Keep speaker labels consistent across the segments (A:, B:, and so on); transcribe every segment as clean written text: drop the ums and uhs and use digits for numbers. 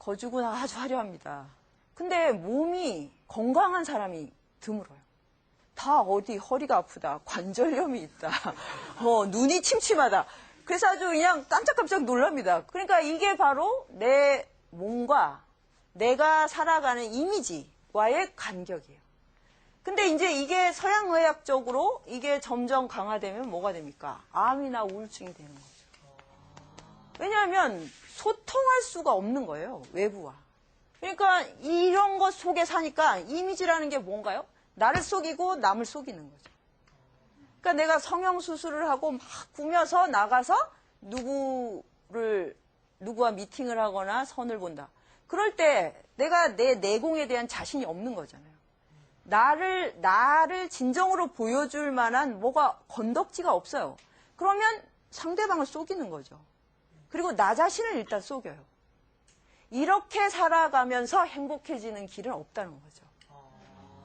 A: 거죽은 아주 화려합니다. 근데 몸이 건강한 사람이 드물어요. 다 어디 허리가 아프다, 관절염이 있다, 눈이 침침하다. 그래서 아주 그냥 깜짝깜짝 놀랍니다. 그러니까 이게 바로 내 몸과 내가 살아가는 이미지와의 간격이에요. 근데 이제 이게 서양의학적으로 이게 점점 강화되면 뭐가 됩니까? 암이나 우울증이 되는 거죠. 왜냐하면 소통할 수가 없는 거예요, 외부와. 그러니까 이런 것 속에 사니까 이미지라는 게 뭔가요? 나를 속이고 남을 속이는 거죠. 그러니까 내가 성형수술을 하고 막 꾸며서 나가서 누구와 미팅을 하거나 선을 본다. 그럴 때 내가 내 내공에 대한 자신이 없는 거잖아요. 나를 진정으로 보여줄 만한 뭐가 건덕지가 없어요. 그러면 상대방을 속이는 거죠. 그리고 나 자신을 일단 속여요. 이렇게 살아가면서 행복해지는 길은 없다는 거죠.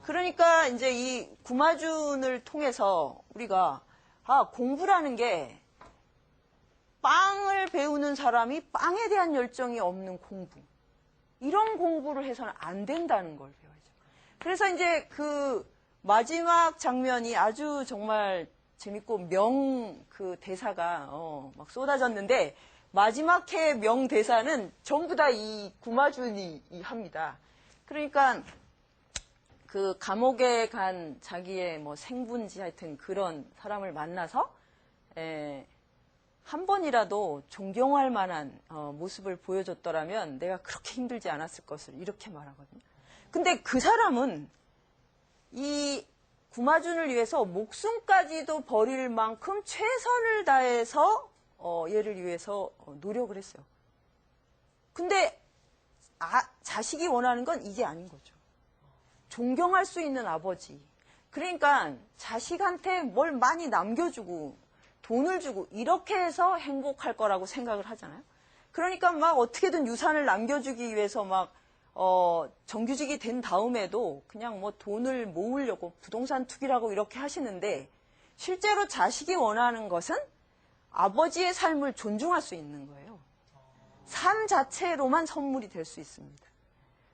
A: 그러니까 이제 이 구마준을 통해서 우리가 공부라는 게 빵을 배우는 사람이 빵에 대한 열정이 없는 공부. 이런 공부를 해서는 안 된다는 걸 배워야죠. 그래서 이제 그 마지막 장면이 아주 정말 재밌고 그 대사가 막 쏟아졌는데 마지막 해 명대사는 전부 다 이 구마준이 합니다. 그러니까 그 감옥에 간 자기의 뭐 생분지 하여튼 그런 사람을 만나서 한 번이라도 존경할 만한 모습을 보여줬더라면 내가 그렇게 힘들지 않았을 것을 이렇게 말하거든요. 근데 그 사람은 이 구마준을 위해서 목숨까지도 버릴 만큼 최선을 다해서 얘를 위해서 노력을 했어요. 근데 자식이 원하는 건 이게 아닌 거죠. 존경할 수 있는 아버지. 그러니까 자식한테 뭘 많이 남겨주고 돈을 주고 이렇게 해서 행복할 거라고 생각을 하잖아요. 그러니까 막 어떻게든 유산을 남겨주기 위해서 막 정규직이 된 다음에도 그냥 뭐 돈을 모으려고 부동산 투기라고 이렇게 하시는데 실제로 자식이 원하는 것은 아버지의 삶을 존중할 수 있는 거예요. 삶 자체로만 선물이 될 수 있습니다.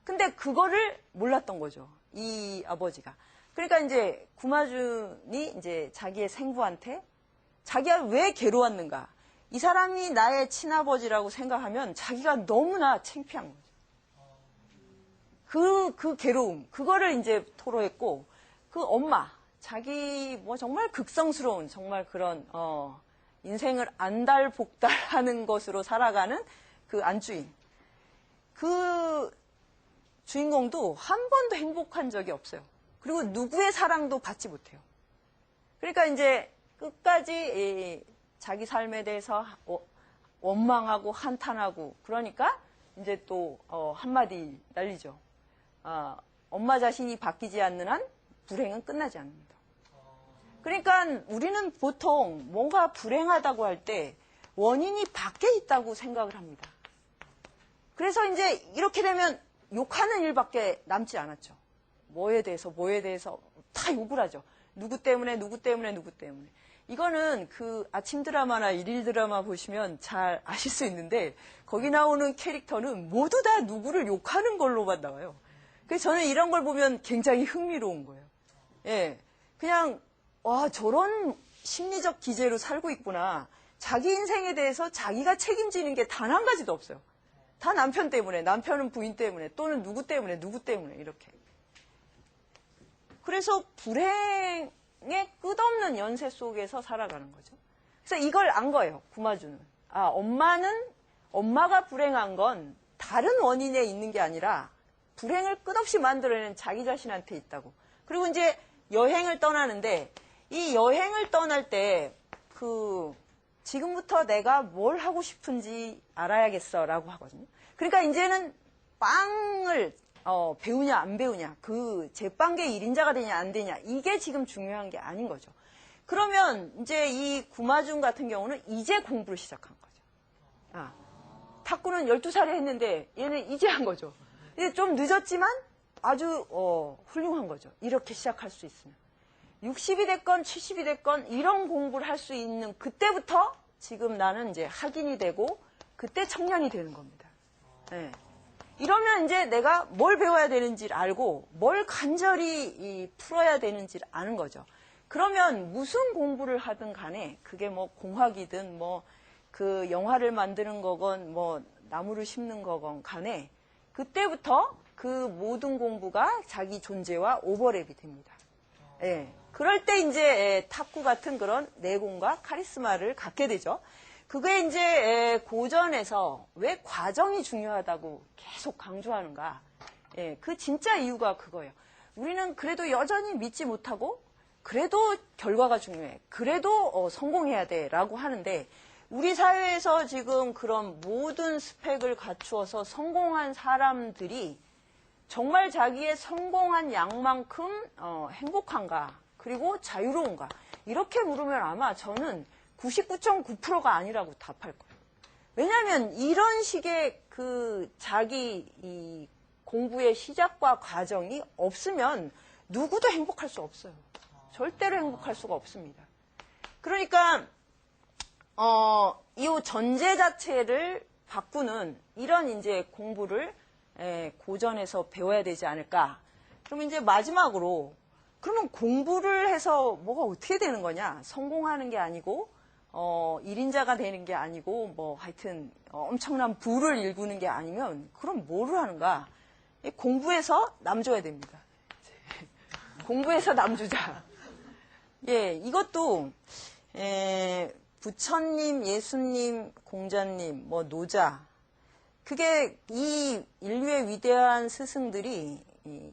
A: 근데 그거를 몰랐던 거죠. 이 아버지가. 그러니까 이제 구마준이 이제 자기의 생부한테 자기가 왜 괴로웠는가. 이 사람이 나의 친아버지라고 생각하면 자기가 너무나 창피한 거죠. 그 괴로움, 그거를 이제 토로했고, 그 엄마, 자기 뭐 정말 극성스러운 정말 그런, 인생을 안달복달하는 것으로 살아가는 그 안주인. 그 주인공도 한 번도 행복한 적이 없어요. 그리고 누구의 사랑도 받지 못해요. 그러니까 이제 끝까지 자기 삶에 대해서 원망하고 한탄하고 그러니까 이제 또 한마디 날리죠. 엄마 자신이 바뀌지 않는 한 불행은 끝나지 않는다. 그러니까 우리는 보통 뭔가 불행하다고 할 때 원인이 밖에 있다고 생각을 합니다. 그래서 이제 이렇게 되면 욕하는 일밖에 남지 않았죠. 뭐에 대해서 다 욕을 하죠. 누구 때문에. 이거는 그 아침 드라마나 일일 드라마 보시면 잘 아실 수 있는데 거기 나오는 캐릭터는 모두 다 누구를 욕하는 걸로만 나와요. 그래서 저는 이런 걸 보면 굉장히 흥미로운 거예요. 예, 그냥 와 저런 심리적 기제로 살고 있구나. 자기 인생에 대해서 자기가 책임지는 게 단 한 가지도 없어요. 다 남편 때문에, 남편은 부인 때문에, 또는 누구 때문에 이렇게. 그래서 불행의 끝없는 연쇄 속에서 살아가는 거죠. 그래서 이걸 안 거예요, 구마준은. 엄마가 불행한 건 다른 원인에 있는 게 아니라 불행을 끝없이 만들어내는 자기 자신한테 있다고. 그리고 이제 여행을 떠나는데 이 여행을 떠날 때 지금부터 내가 뭘 하고 싶은지 알아야겠어 라고 하거든요. 그러니까 이제는 빵을 배우냐 안 배우냐 그 제빵계 1인자가 되냐 안 되냐 이게 지금 중요한 게 아닌 거죠. 그러면 이제 이 구마준 같은 경우는 이제 공부를 시작한 거죠. 탁구는 12살에 했는데 얘는 이제 한 거죠. 이제 좀 늦었지만 아주 훌륭한 거죠. 이렇게 시작할 수 있으면. 60이 됐건 70이 됐건 이런 공부를 할 수 있는 그때부터 지금 나는 이제 학인이 되고 그때 청년이 되는 겁니다. 네. 이러면 이제 내가 뭘 배워야 되는지를 알고 뭘 간절히 풀어야 되는지를 아는 거죠. 그러면 무슨 공부를 하든 간에 그게 뭐 공학이든 뭐 그 영화를 만드는 거건 뭐 나무를 심는 거건 간에 그때부터 그 모든 공부가 자기 존재와 오버랩이 됩니다. 예. 그럴 때 이제 탁구 같은 그런 내공과 카리스마를 갖게 되죠. 그게 이제 고전에서 왜 과정이 중요하다고 계속 강조하는가. 예. 그 진짜 이유가 그거예요. 우리는 그래도 여전히 믿지 못하고 그래도 결과가 중요해. 그래도 성공해야 돼 라고 하는데 우리 사회에서 지금 그런 모든 스펙을 갖추어서 성공한 사람들이 정말 자기의 성공한 양만큼 행복한가 그리고 자유로운가 이렇게 물으면 아마 저는 99.9%가 아니라고 답할 거예요. 왜냐하면 이런 식의 그 자기 이 공부의 시작과 과정이 없으면 누구도 행복할 수 없어요. 절대로 행복할 수가 없습니다. 그러니까 이 전제 자체를 바꾸는 이런 이제 공부를 고전에서 배워야 되지 않을까. 그럼 이제 마지막으로 그러면 공부를 해서 뭐가 어떻게 되는 거냐? 성공하는 게 아니고 1인자가 되는 게 아니고 뭐 하여튼 엄청난 부를 일구는 게 아니면 그럼 뭐를 하는가? 공부해서 남 줘야 됩니다. 공부해서 남 주자. 예, 이것도 부처님, 예수님, 공자님, 뭐 노자 그게 이 인류의 위대한 스승들이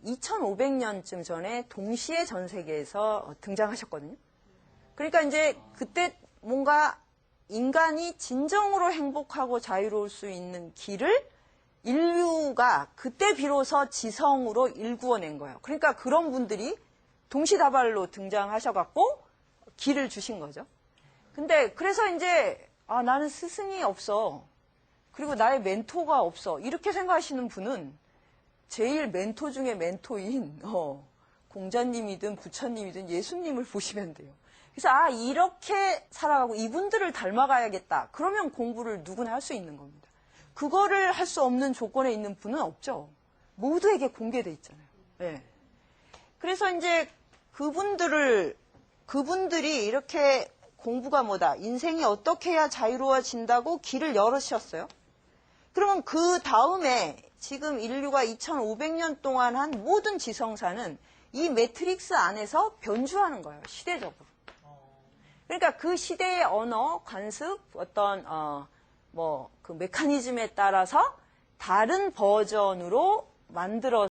A: 2500년쯤 전에 동시에 전 세계에서 등장하셨거든요. 그러니까 이제 그때 뭔가 인간이 진정으로 행복하고 자유로울 수 있는 길을 인류가 그때 비로소 지성으로 일구어낸 거예요. 그러니까 그런 분들이 동시다발로 등장하셔갖고 길을 주신 거죠. 근데 그래서 이제 나는 스승이 없어. 그리고 나의 멘토가 없어. 이렇게 생각하시는 분은 제일 멘토 중에 멘토인 공자님이든 부처님이든 예수님을 보시면 돼요. 그래서 이렇게 살아가고 이분들을 닮아가야겠다. 그러면 공부를 누구나 할 수 있는 겁니다. 그거를 할 수 없는 조건에 있는 분은 없죠. 모두에게 공개돼 있잖아요. 네. 그래서 이제 그분들이 이렇게 공부가 뭐다. 인생이 어떻게 해야 자유로워진다고 길을 열으셨어요. 그러면 그 다음에 지금 인류가 2500년 동안 한 모든 지성사는 이 매트릭스 안에서 변주하는 거예요. 시대적으로. 그러니까 그 시대의 언어, 관습, 어떤 그 메커니즘에 따라서 다른 버전으로 만들어서